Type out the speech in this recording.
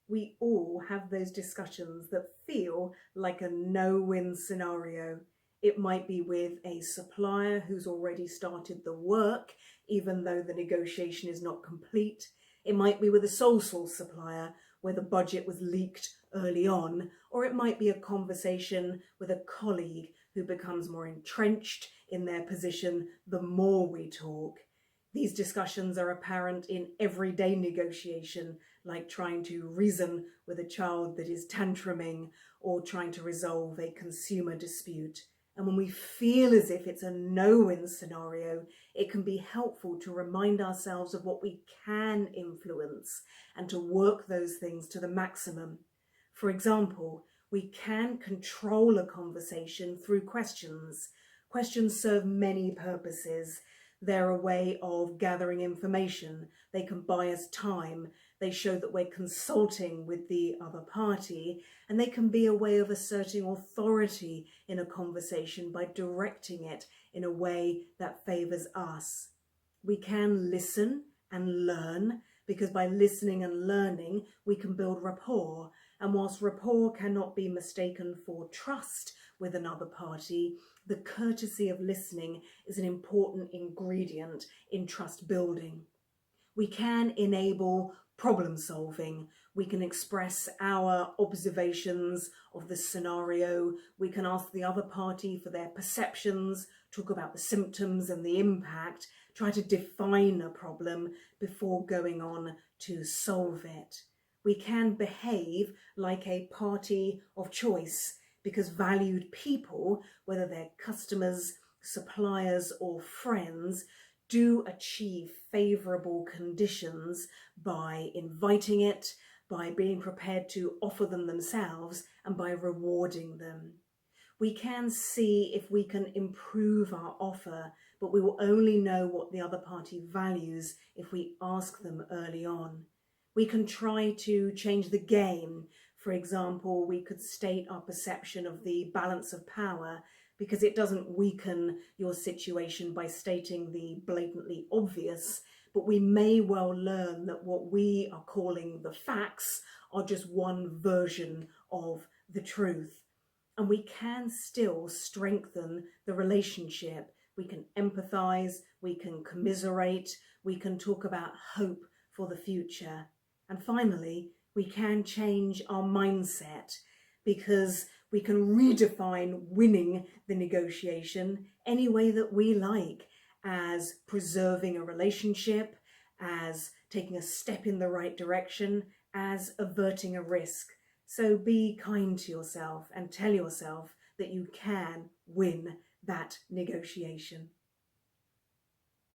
We all have those discussions that feel like a no-win scenario. It might be with a supplier who's already started the work, even though the negotiation is not complete. It might be with a sole source supplier where the budget was leaked early on, or it might be a conversation with a colleague who becomes more entrenched in their position the more we talk. These discussions are apparent in everyday negotiation, like trying to reason with a child that is tantruming or trying to resolve a consumer dispute. And when we feel as if it's a no-win scenario, it can be helpful to remind ourselves of what we can influence and to work those things to the maximum. For example, we can control a conversation through questions. Questions serve many purposes. They're a way of gathering information. They can buy us time. They show that we're consulting with the other party, and they can be a way of asserting authority in a conversation by directing it in a way that favours us. We can listen and learn, because by listening and learning, we can build rapport. And whilst rapport cannot be mistaken for trust with another party, the courtesy of listening is an important ingredient in trust building. We can enable problem solving. We can express our observations of the scenario. We can ask the other party for their perceptions, talk about the symptoms and the impact, try to define a problem before going on to solve it. We can behave like a party of choice, because valued people, whether they're customers, suppliers or friends, do achieve favourable conditions by inviting it, by being prepared to offer them themselves, and by rewarding them. We can see if we can improve our offer, but we will only know what the other party values if we ask them early on. We can try to change the game. For example, we could state our perception of the balance of power, because it doesn't weaken your situation by stating the blatantly obvious, but we may well learn that what we are calling the facts are just one version of the truth. And we can still strengthen the relationship. We can empathise, we can commiserate, we can talk about hope for the future. And finally, we can change our mindset, because we can redefine winning the negotiation any way that we like, as preserving a relationship, as taking a step in the right direction, as averting a risk. So be kind to yourself and tell yourself that you can win that negotiation.